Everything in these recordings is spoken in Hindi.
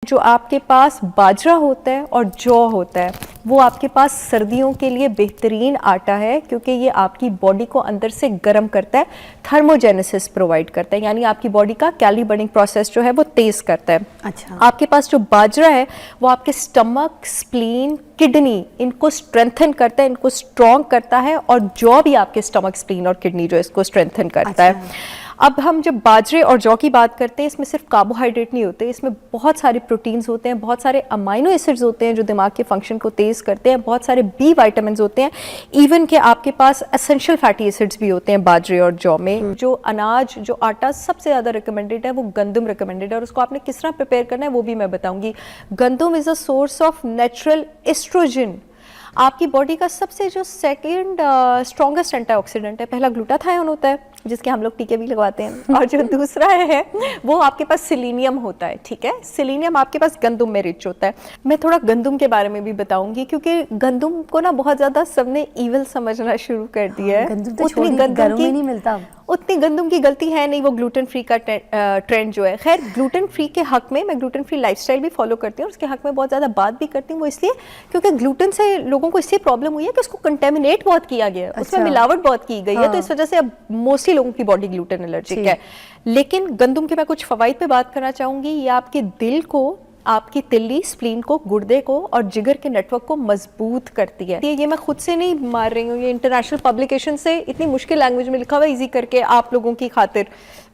जो आपके पास बाजरा होता है और जौ होता है वो आपके पास सर्दियों के लिए बेहतरीन आटा है, क्योंकि ये आपकी बॉडी को अंदर से गर्म करता है, थर्मोजेनेसिस प्रोवाइड करता है, यानी आपकी बॉडी का कैलोरी बर्निंग प्रोसेस जो है वो तेज़ करता है। अच्छा। आपके पास जो बाजरा है वो आपके स्टमक, स्प्लीन, किडनी, इनको स्ट्रेंथन करता है, इनको स्ट्रॉन्ग करता है, और जौ भी आपके स्टमक, स्प्लीन और किडनी जो है इसको स्ट्रेंथन करता है। अब हम जब बाजरे और जौ की बात करते हैं, इसमें सिर्फ कार्बोहाइड्रेट नहीं होते, इसमें बहुत सारे प्रोटीन्स होते हैं, बहुत सारे अमाइनो एसिड्स होते हैं जो दिमाग के फंक्शन को तेज़ करते हैं, बहुत सारे बी विटामिन्स होते हैं, इवन कि आपके पास एसेंशियल फैटी एसिड्स भी होते हैं बाजरे और जौ में। जो अनाज, जो आटा सबसे ज़्यादा रिकमेंडेड है वो गंदम रिकमेंडेड है, और उसको आपने किस तरह प्रिपेयर करना है वो भी मैं बताऊँगी। गंदम is a source of natural oestrogen. आपकी बॉडी का सबसे जो सेकंड स्ट्रॉन्गेस्ट एंटीऑक्सीडेंट है, पहला ग्लूटाथायोन होता है जिसके हम लोग टीके भी लगवाते हैं, और जो दूसरा है वो आपके पास सेलेनियम होता है। ठीक है, सेलेनियम आपके पास गंदम में रिच होता है। मैं थोड़ा गंदम के बारे में भी बताऊंगी, क्योंकि गंदम को ना बहुत ज़्यादा सबने ईविल समझना शुरू कर दिया है। उतनी गंदम की नहीं मिलता, उतनी गंदम की गलती है नहीं, वो ग्लूटेन फ्री का ट्रेंड जो है। खैर, ग्लूटेन फ्री के हक में मैं ग्लूटेन फ्री लाइफस्टाइल भी फॉलो करती हूँ, उसके हक में बहुत ज़्यादा बात भी करती हूँ। वो इसलिए क्योंकि ग्लूटेन से लोगों को इसलिए प्रॉब्लम हुई है कि उसको कंटेमिनेट बहुत किया गया है, उसमें मिलावट बहुत की गई है, तो इस वजह से अब मोस्टली लोगों की बॉडी ग्लूटेन एलर्जिक है। लेकिन गंदम के मैं कुछ फवाइद पे बात करना चाहूँगी। ये आपके दिल को, आपकी तिल्ली, स्प्लीन को, गुर्दे को और जिगर के नेटवर्क को मजबूत करती है। ये मैं खुद से नहीं मार रही हूँ, ये इंटरनेशनल पब्लिकेशन से इतनी मुश्किल लैंग्वेज में लिखा हुआ इजी करके आप लोगों की खातिर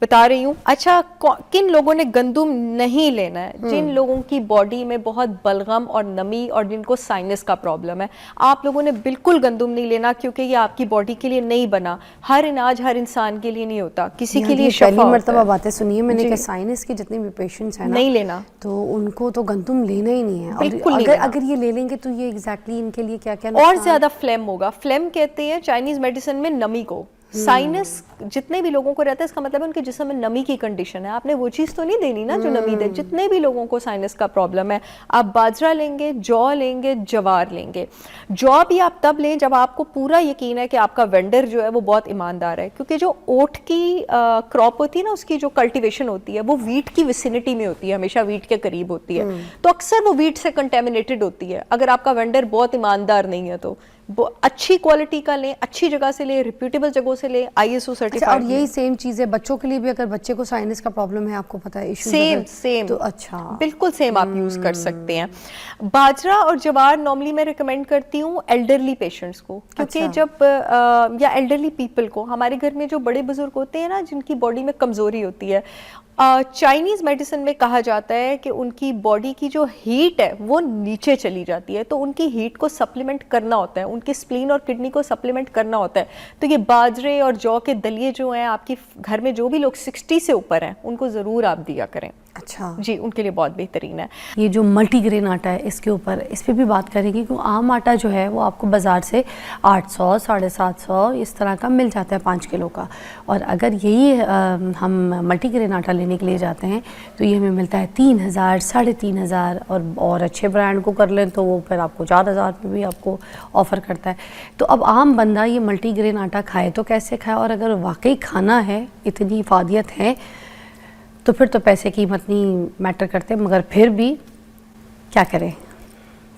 बता रही हूँ। अच्छा, किन लोगों ने गंदम नहीं लेना है? जिन लोगों की बॉडी में बहुत बलगम और नमी और जिनको साइनस का प्रॉब्लम है, आप लोगों ने बिल्कुल गंदम नहीं लेना, क्योंकि ये आपकी बॉडी के लिए नहीं बना। हर अनाज हर इंसान के लिए नहीं होता, किसी के लिए शफा होता है। मर्तबा बातें सुनिए मैंने कि साइनस के जितने भी पेशेंट्स हैं ना, नहीं लेना, तो उनको तो गंदम लेना ही नहीं है। बिल्कुल नहीं अगर ये ले लेंगे तो ये एग्जैक्टली इनके लिए क्या क्या और ज्यादा फ्लेम होगा। फ्लेम कहते हैं चाइनीज मेडिसिन में नमी को। साइनस जितने भी लोगों को रहता है, इसका मतलब है उनके जिस्म में नमी की कंडीशन है। आपने वो चीज़ तो नहीं देनी ना जो नमी दे। जितने भी लोगों को साइनस का प्रॉब्लम है, आप बाजरा लेंगे, जौ लेंगे, जवार लेंगे। जौ भी आप तब लें जब आपको पूरा यकीन है कि आपका वेंडर जो है वो बहुत ईमानदार है, क्योंकि जो ओट की क्रॉप होती है ना, उसकी जो कल्टिवेशन होती है वो वीट की विसिनिटी में होती है, हमेशा वीट के करीब होती है, तो अक्सर वो वीट से कंटेमिनेटेड होती है। अगर आपका वेंडर बहुत ईमानदार नहीं है तो अच्छी क्वालिटी का लें, अच्छी जगह से लें, रिप्यूटेबल जगहों से लें, ISO सर्टिफाइड। और यही सेम चीज़ है बच्चों के लिए भी, अगर बच्चे को साइनस का प्रॉब्लम है, आपको पता है इशू सेम तो अच्छा बिल्कुल सेम आप यूज कर सकते हैं। बाजरा और जवार नॉर्मली मैं रिकमेंड करती हूँ एल्डरली पेशेंट्स को, क्योंकि जब या एल्डरली पीपल को, हमारे घर में जो बड़े बुजुर्ग होते हैं ना, जिनकी बॉडी में कमजोरी होती है, चाइनीज मेडिसिन में कहा जाता है कि उनकी बॉडी की जो हीट है वो नीचे चली जाती है, तो उनकी हीट को सप्लीमेंट करना होता है, उनकी स्प्लीन और किडनी को सप्लीमेंट करना होता है। तो ये बाजरे और जौ के दलिए जो हैं, आपके घर में जो भी लोग 60 से ऊपर हैं उनको ज़रूर आप दिया करें। अच्छा जी, उनके लिए बहुत बेहतरीन है। ये जो मल्टीग्रेन आटा है, इसके ऊपर इस पर भी बात करेंगे, क्योंकि आम आटा जो है वो आपको बाज़ार से 800, 750 इस तरह का मिल जाता है 5 किलो का, और अगर यही हम मल्टीग्रेन आटा लेने के लिए जाते हैं तो ये हमें मिलता है 3000, 3500, और अच्छे ब्रांड को कर लें तो वो फिर आपको 4000 में भी आपको ऑफ़र करता है। तो अब आम बंदा ये मल्टीग्रेन आटा खाए तो कैसे खाए, और अगर वाकई खाना है, इतनी इफादियत है, तो फिर तो पैसे की कीमत नहीं मैटर करते, मगर फिर भी क्या करें।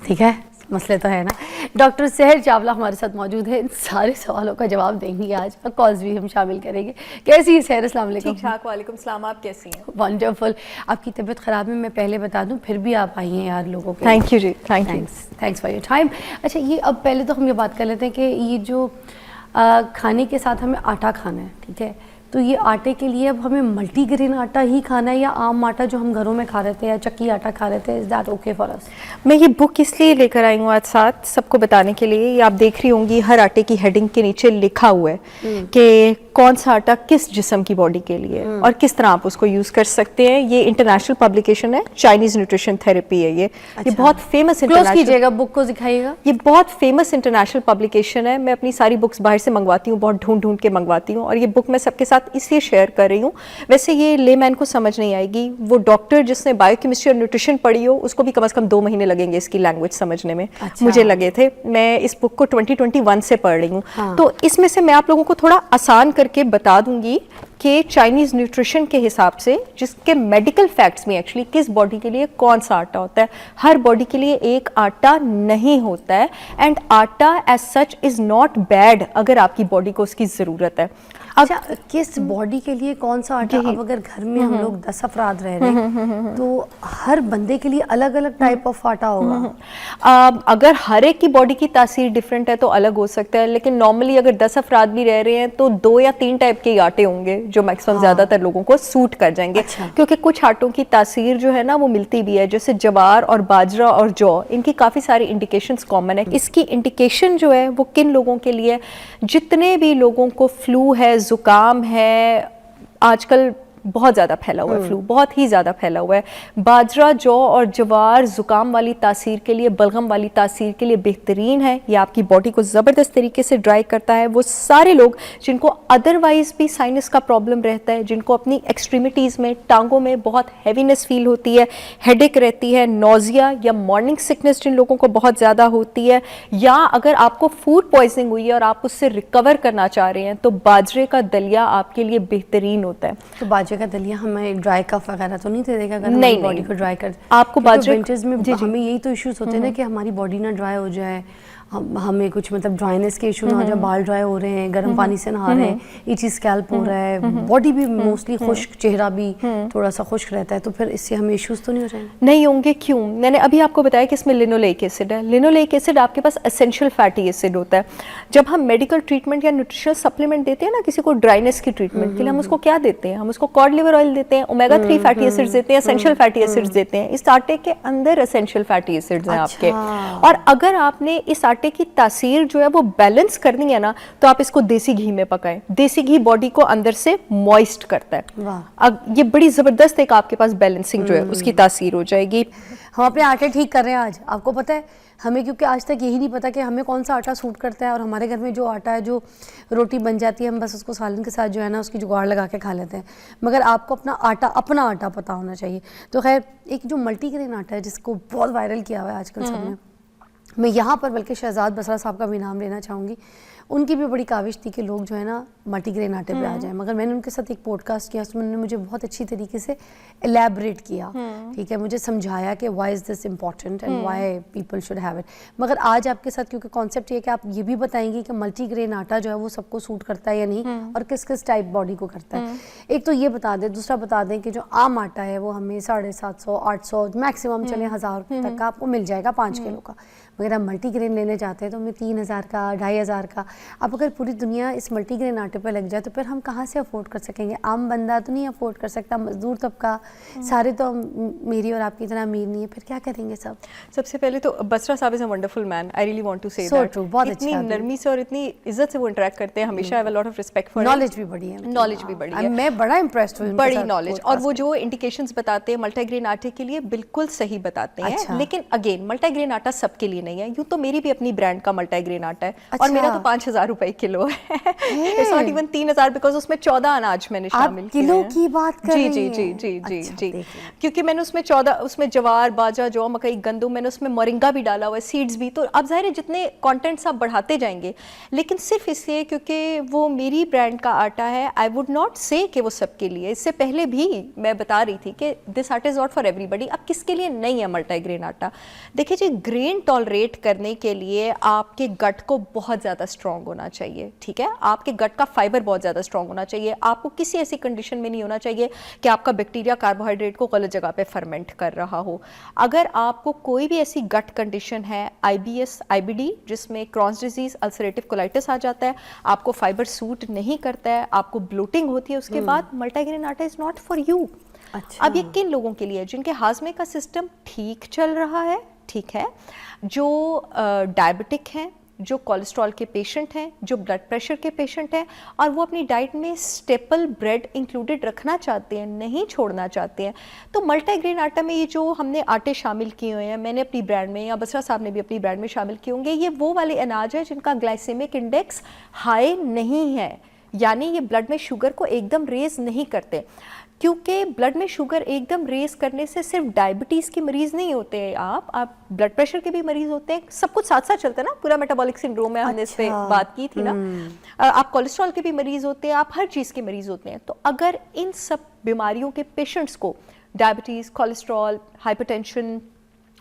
ठीक है, मसले तो है ना। डॉक्टर सहर चावला हमारे साथ मौजूद है, इन सारे सवालों का जवाब देंगी आज, और कॉल्स भी हम शामिल करेंगे। कैसी है सहर? अस्सलाम वालेकुम। ठीक ठाक, वालेकुम सलाम, आप कैसी हैं? वंडरफुल। आपकी तबीयत ख़राब है, मैं पहले बता दूं, फिर भी आप आई हैं यार लोगों के। थैंक यू जी, थैंक्स फॉर योर टाइम। अच्छा, ये अब पहले तो हम ये बात कर लेते हैं कि ये जो खाने के साथ हमें आटा खाना है, ठीक है, तो ये आटे के लिए अब हमें मल्टीग्रेन आटा ही खाना है या आम आटा जो हम घरों में खा रहे थे या चक्की आटा खा रहे थे, is that okay for us? मैं ये बुक इसलिए लेकर आई हूँ आज साथ सबको बताने के लिए। ये आप देख रही होंगी हर आटे की हेडिंग के नीचे लिखा हुआ है कि कौन सा आटा किस जिस्म की बॉडी के लिए और किस तरह आप उसको यूज कर सकते हैं। ये इंटरनेशनल पब्लिकेशन है, चाइनीज न्यूट्रिशन थेरेपी है ये। अच्छा। ये बहुत फेमस कीजिएगा, बुक को दिखाइएगा। ये बहुत फेमस इंटरनेशनल पब्लिकेशन है। मैं अपनी सारी बुक्स बाहर से मंगवाती हूँ, बहुत ढूंढ ढूंढ के मंगवाती हूँ, और ये बुक मैं सबके साथ इसलिए शेयर कर रही हूँ। वैसे ये लेमैन को समझ नहीं आएगी, वो डॉक्टर जिसने बायोकेमिस्ट्री और न्यूट्रिशन पढ़ी हो उसको भी कम से कम 2 महीने लगेंगे इसकी लैंग्वेज समझने में। अच्छा। मुझे लगे थे। मैं इस बुक को 2021 से पढ़ रही हूँ। हाँ। तो इसमें से मैं आप लोगों को थोड़ा आसान करके बता दूंगी कि चाइनीज़ न्यूट्रिशन के हिसाब से, जिसके मेडिकल फैक्ट्स में एक्चुअली किस बॉडी के लिए कौन सा आटा होता है। हर बॉडी के लिए एक आटा नहीं होता है, and atta as such is not bad अगर आपकी बॉडी को उसकी ज़रूरत है। अच्छा, किस बॉडी के लिए कौन सा आटा? अब अगर घर में हम लोग 10 अफराद रह रहे हैं तो हर बंदे के लिए अलग अलग टाइप ऑफ आटा होगा। अगर हर एक की बॉडी की तासीर डिफरेंट है तो अलग हो सकता है, लेकिन नॉर्मली अगर 10 अफराद भी रह रहे हैं तो 2 या 3 टाइप के आटे होंगे जो मैक्सिमम ज़्यादातर लोगों को सूट कर जाएंगे। अच्छा। क्योंकि कुछ आटों की तासीर जो है ना वो मिलती भी है, जैसे जवार और बाजरा और जौ, इनकी काफ़ी सारी इंडिकेशंस कॉमन है। इसकी इंडिकेशन जो है वो किन लोगों के लिए, जितने भी लोगों को फ्लू है, जुकाम है, आजकल बहुत ज़्यादा फैला हुआ है फ्लू, बहुत ही ज़्यादा फैला हुआ है। बाजरा, जौ और जवार जुकाम वाली तासीर के लिए, बलगम वाली तासीर के लिए बेहतरीन है। ये आपकी बॉडी को ज़बरदस्त तरीके से ड्राई करता है। वो सारे लोग जिनको अदरवाइज़ भी साइनस का प्रॉब्लम रहता है, जिनको अपनी एक्सट्रीमिटीज़ में, टांगों में बहुत हैवीनेस फील होती है, हेडेक रहती है, नोजिया या मॉर्निंग सिकनेस जिन लोगों को बहुत ज़्यादा होती है, या अगर आपको फूड पॉइजनिंग हुई है और आप उससे रिकवर करना चाह रहे हैं तो बाजरे का दलिया आपके लिए बेहतरीन होता है। तो बाजरे का दलिया हमें ड्राई कफ वगैरह तो नहीं दे देगा अगर नहीं, हमारी बॉडी को ड्राई कर? आपको बाजरे विंटर्स में हमें यही तो इश्यूज होते हैं ना कि हमारी बॉडी ना ड्राई हो जाए, हमें कुछ मतलब ड्राइनेस के इशू ना हो जाए, बाल ड्राई हो रहे हैं, गर्म पानी से नहा रहे हैं, इची स्कैल्प हो रहा है, बॉडी भी मोस्टली खुश्क, चेहरा भी थोड़ा सा खुश्क रहता है, तो फिर इससे हमें इश्यूज तो नहीं हो जाएंगे? नहीं होंगे। क्यों? मैंने अभी आपको बताया कि इसमें लिनोलेइक एसिड है। लिनोलेइक एसिड आपके पास एसेंशियल फैटी एसिड होता है। जब हम मेडिकल ट्रीटमेंट या न्यूट्रिशनल सप्लीमेंट देते हैं ना किसी को ड्राइनेस की ट्रीटमेंट के लिए, हम उसको क्या देते हैं? हम उसको कॉड लिवर ऑयल देते हैं, ओमेगा 3 फैटी एसिड्स देते हैं, एसेंशियल फैटी एसिड्स देते हैं। इस आटे के अंदर एसेंशियल फैटी एसिड्स हैं आपके, और अगर आपने इस आटे की तासीर जो है वो बैलेंस करनी है ना, तो आप इसको देसी घी में पकाएं। देसी घी बॉडी को अंदर से मॉइस्ट करता है। अब ये बड़ी जबरदस्त एक आपके पास बैलेंसिंग जो है उसकी तासीर हो जाएगी। हम अपने आटे ठीक कर रहे हैं आज, आपको पता है हमें, क्योंकि आज तक यही नहीं पता कि हमें कौन सा आटा सूट करता है, और हमारे घर में जो आटा है, जो रोटी बन जाती है, हम बस उसको सालन के साथ जो है ना उसकी जुगाड़ लगा के खा लेते हैं, मगर आपको अपना आटा पता होना चाहिए। तो खैर, एक जो मल्टीग्रेन आटा है जिसको बहुत वायरल किया हुआ है आजकल सबने, मैं यहाँ पर बल्कि शहजाद बसरा साहब का भी नाम लेना चाहूँगी। उनकी भी बड़ी काविश थी कि लोग जो है ना मल्टीग्रेन आटे पे आ जाएं, मगर मैंने उनके साथ एक पॉडकास्ट किया, उसमें उन्होंने मुझे बहुत अच्छी तरीके से एलैबोरेट किया, ठीक है, मुझे समझाया कि why is this important and why people should have it. मगर आज आपके साथ क्योंकि कॉन्सेप्ट ये है कि आप ये भी बताएंगी कि मल्टीग्रेन आटा जो है वो सबको सूट करता है या नहीं, और किस किस टाइप बॉडी को करता है। एक तो ये बता दें, दूसरा बता दें कि जो आम आटा है वो हमें 750, 800, मैक्सिमम चले 1000 रुपये तक का आपको मिल जाएगा 5 किलो का। मगर आप मल्टीग्रेन लेने जाते हैं तो हमें 3000 का, 2500 का। अब अगर पूरी दुनिया इस मल्टीग्रेन आटे पे लग जाए तो फिर हम कहाँ से अफोर्ड कर सकेंगे? आम बंदा तो नहीं अफोर्ड कर सकता, मजदूर तबका, सारे तो मेरी और आपकी तरह अमीर नहीं है, फिर क्या करेंगे सब? सबसे पहले तो Basra sahab is a wonderful man, I really want to say so true, बहुत इतनी अच्छा, नरमी से और इतनी इज्जत से वो इंटरेक्ट करते हैं हमेशा। I have a lot of respect for, knowledge भी बड़ी है, नॉलेज भी बड़ी है, मैं बड़ा इंप्रेस्ड हुई, बड़ी नॉलेज। और वो जो इंडिकेशंस बताते हैं मल्टीग्रेन आटे के लिए बिल्कुल सही बताते हैं। अच्छा। लेकिन अगेन मल्टीग्रेन आटा सबके लिए नहीं है। यूँ तो मेरी भी अपनी ब्रांड का मल्टीग्रेन आटा है, और मेरा तो 5000 रुपए किलो है। इट्स नॉट इवन 3000 बिकॉज उसमें 14 अनाज मैंने शामिल किए हैं। किलो की बात कर रही हैं? जी जी जी जी अच्छा, जी, क्योंकि मैंने उसमें 14, उसमें जवार, बाजरा, जौ, मकई, गंदम, मैंने उसमें मोरिंगा भी डाला हुआ है, सीड्स भी। तो अब जाहिर है जितने कंटेंट्स आप बढ़ाते जाएंगे, लेकिन सिर्फ इसलिए क्योंकि वो मेरी ब्रांड का आटा है, आई वुड नॉट से कि वो सबके लिए। इससे पहले भी मैं बता रही थी कि दिस आटा इज नॉट फॉर एवरीबडी। अब किसके लिए नहीं है मल्टीग्रेन आटा? देखिए जी, ग्रेन टॉलरेट करने के लिए आपके गट को बहुत ज़्यादा स्ट्रॉन्ग होना चाहिए, ठीक है? आपके गट का फाइबर बहुत ज़्यादा स्ट्रॉन्ग होना चाहिए। आपको किसी ऐसी कंडीशन में नहीं होना चाहिए कि आपका बैक्टीरिया कार्बोहाइड्रेट को गलत जगह पे फर्मेंट कर रहा हो। अगर आपको कोई भी ऐसी गट कंडीशन है, IBS, IBD, जिसमें क्रॉन्स डिजीज, अल्सरेटिव कोलाइटिस आ जाता है, आपको फाइबर सूट नहीं करता है, आपको ब्लोटिंग होती है, उसके बाद मल्टीग्रेन आटा इज़ नॉट फॉर यू। अच्छा। अब ये किन लोगों के लिए? जिनके हाजमे का सिस्टम ठीक चल रहा है, ठीक है, जो डायबिटिक हैं, जो कोलेस्ट्रॉल के पेशेंट हैं, जो ब्लड प्रेशर के पेशेंट हैं, और वो अपनी डाइट में स्टेपल ब्रेड इंक्लूडेड रखना चाहते हैं, नहीं छोड़ना चाहते हैं। तो मल्टीग्रेन आटा में ये जो हमने आटे शामिल किए हुए हैं, मैंने अपनी ब्रांड में, या बसरा साहब ने भी अपनी ब्रांड में शामिल किए होंगे, ये वो वाले अनाज हैं जिनका ग्लाइसेमिक इंडेक्स हाई नहीं है, यानी ये ब्लड में शुगर को एकदम रेज नहीं करते। क्योंकि ब्लड में शुगर एकदम रेस करने से सिर्फ डायबिटीज़ के मरीज़ नहीं होते हैं आप ब्लड प्रेशर के भी मरीज़ होते हैं, सब कुछ साथ साथ चलता है ना, पूरा मेटाबॉलिक सिंड्रोम है, हमने इस पे बात की थी ना। आप कोलेस्ट्रॉल के भी मरीज़ होते हैं, आप हर चीज़ के मरीज़ होते हैं। तो अगर इन सब बीमारियों के पेशेंट्स को डायबिटीज़, कोलेस्ट्रॉल, हाइपरटेंशन,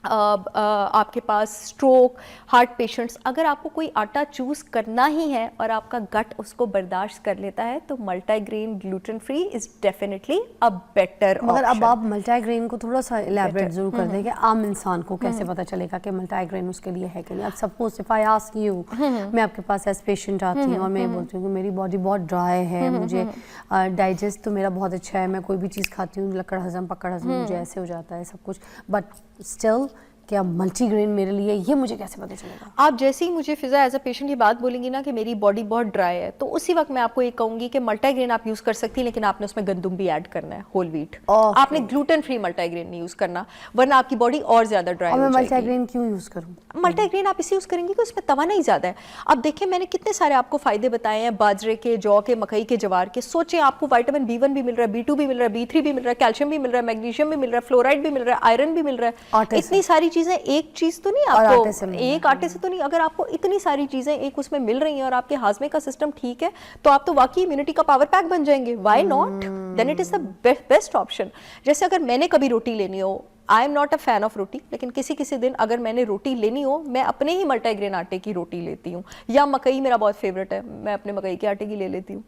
आपके पास स्ट्रोक, हार्ट पेशेंट्स, अगर आपको कोई आटा चूज करना ही है और आपका गट उसको बर्दाश्त कर लेता है तो multigrain gluten free is definitely a better option. मगर अब आप मल्टीग्रेन को थोड़ा सा इलैबोरेट जरूर कर दें कि आम इंसान को कैसे पता चलेगा कि मल्टीग्रेन उसके लिए है कि नहीं। अब suppose if I ask you, मैं आपके पास एज पेशेंट आती हूँ और मैं बोलती हूँ कि मेरी बॉडी बहुत ड्राई है, मुझे डाइजेस्ट तो मेरा बहुत अच्छा है, मैं कोई भी चीज़ खाती हूँ लकड़ हजम पकड़ हजम मुझे ऐसे हो जाता है सब कुछ, बट स्टिल क्या मल्टीग्रेन मेरे लिए, ये मुझे कैसे पता चलेगा? आप जैसे ही मुझे फिजा एज अ पेशेंट ये बात बोलेंगी ना कि मेरी बॉडी बहुत ड्राई है, तो उसी वक्त मैं आपको ये कहूंगी कि मल्टीग्रेन आप यूज कर सकती हैं, लेकिन आपने उसमें गंदुम भी ऐड करना है, होल व्हीट। आपने ग्लूटेन फ्री मल्टीग्रेन नहीं यूज करना, वरना आपकी बॉडी और ज्यादा ड्राई हो जाएगी। मल्टीग्रेन क्यों यूज करूं? मल्टीग्रेन आप इसे यूज करेंगे कि उसमें तवानाई ज्यादा है। अब देखिए मैंने कितने सारे आपको फायदे बताए हैं बाजरे के, जौ के, मकई के, जवार के। सोचें आपको विटामिन B1 भी मिल रहा है, B2 भी मिल रहा है, B3 भी मिल रहा है, कैल्शियम भी मिल रहा है, मैग्नीशियम भी मिल रहा है, फ्लोराइड भी मिल रहा है, आयरन भी मिल रहा है। इतनी सारी चीजें एक चीज तो नहीं, आपको एक आटे से तो नहीं, अगर आपको इतनी सारी चीजें एक उसमें मिल रही हैं और आपके हाजमे का सिस्टम ठीक है तो आप तो वाकई इम्यूनिटी का पावर पैक बन जाएंगे। Why not, then it is the best option. जैसे अगर मैंने कभी रोटी लेनी हो, I am not a fan of roti, लेकिन किसी किसी दिन अगर मैंने रोटी लेनी हो, मैं अपने ही मल्टीग्रेन आटे की रोटी लेती हूँ, या मकई मेरा बहुत फेवरेट है, मैं अपने मकई के आटे की ले लेती हूँ।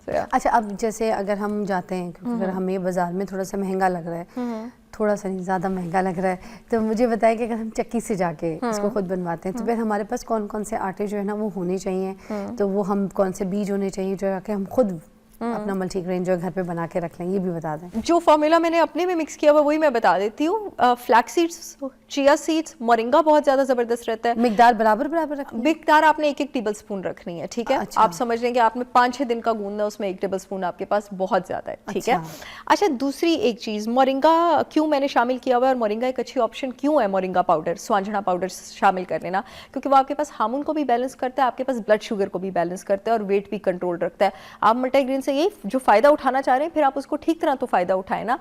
अच्छा, अब जैसे अगर हम जाते हैं, क्योंकि अगर हमें बाजार में थोड़ा सा महंगा लग रहा है, थोड़ा सा नहीं ज़्यादा महंगा लग रहा है, तो मुझे बताया कि अगर हम चक्की से जाके इसको खुद बनवाते हैं तो फिर हमारे पास कौन कौन से आटे जो है ना वो होने चाहिए, तो वो हम कौन से बीज होने चाहिए जो है कि हम खुद अपना मल्टीग्रेन जो घर पे बना के रख लें, ये भी बता दें। जो फॉर्मूला मैंने अपने में मिक्स किया हुआ वही मैं बता देती हूँ। Flax seeds, chia seeds, moringa बहुत ज्यादा जबरदस्त रहता है। मिकदार बराबर बराबर रखनी है? मिकदार आपने एक एक टेबल स्पून रखनी है, ठीक है। अच्छा। आप समझ लेंगे आपने 5-6 दिन का गूंदना, उसमें 1 टेबल स्पून आपके पास बहुत ज्यादा है, ठीक है। अच्छा, दूसरी एक चीज, मोरिंगा क्यों मैंने शामिल किया हुआ है, और मोरिंगा एक अच्छी ऑप्शन क्यों है, मोरिंगा पाउडर, स्वांजना पाउडर शामिल कर लेना, क्योंकि वो आपके पास हार्मोन को भी बैलेंस करता है, आपके पास ब्लड शुगर को भी बैलेंस करता है और वेट भी कंट्रोल रखता है। आप मल्टीग्रेन से यही जो फायदा उठाना चाह रहे हैं, फिर आप उसको ठीक तरह तो फायदा उठाए ना।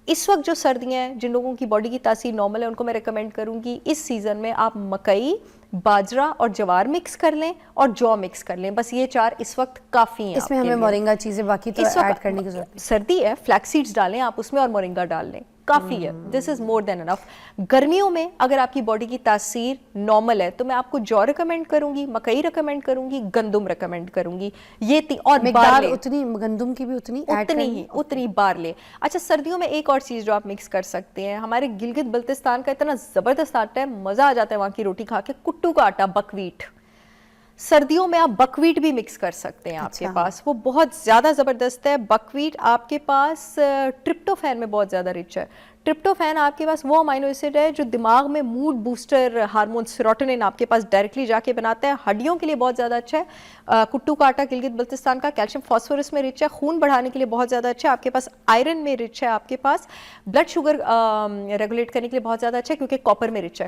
इस वक्त जो सर्दियां हैं, जिन लोगों की बॉडी की तासीर नॉर्मल है, उनको मैं रेकमेंड करूंगी इस सीजन में आप मकई, बाजरा और जवार मिक्स कर लें और जौ मिक्स कर लें, बस ये 4 इस वक्त काफी हैं। इसमें हमें मोरिंगा चीजें बाकी तो ऐड करने की जरूरत नहीं। सर्दी है, फ्लैक्स सीड्स डालें आप उसमें और मोरिंगा डाल लें, काफी है, this is more than enough. गर्मियों में अगर आपकी बॉडी की तासीर नॉर्मल है तो मैं आपको जौ रिकमेंड करूंगी, मकई रिकमेंड करूंगी, गंदुम रिकमेंड करूंगी, ये और बारले उतनी, गंदुम की भी उतनी बारले। अच्छा, सर्दियों में एक और चीज जो आप मिक्स कर सकते हैं, हमारे गिलगित बल्तिस्तान का इतना जबरदस्त आटा है, मजा आ जाता है वहां की रोटी खा के, कुट्टू का आटा, बकवीट। सर्दियों में आप बकवीट भी मिक्स कर सकते हैं, आपके पास वो बहुत ज्यादा जबरदस्त है। बकवीट आपके पास ट्रिप्टोफैन में बहुत ज्यादा रिच है। ट्रिप्टोफैन आपके पास वो अमाइनो एसिड है जो दिमाग में मूड बूस्टर हार्मोन सेरोटोनिन आपके पास डायरेक्टली जाके बनाता है, हड्डियों के लिए बहुत ज़्यादा अच्छा है। कुट्टू का आटा गिलगित बल्तिस्तान का कैल्शियम फॉस्फोरस में रिच है, खून बढ़ाने के लिए बहुत ज़्यादा अच्छा है। आपके पास आयरन में रिच है, आपके पास ब्लड शुगर रेगुलेट करने के लिए बहुत ज़्यादा अच्छा है क्योंकि कॉपर में रिच है।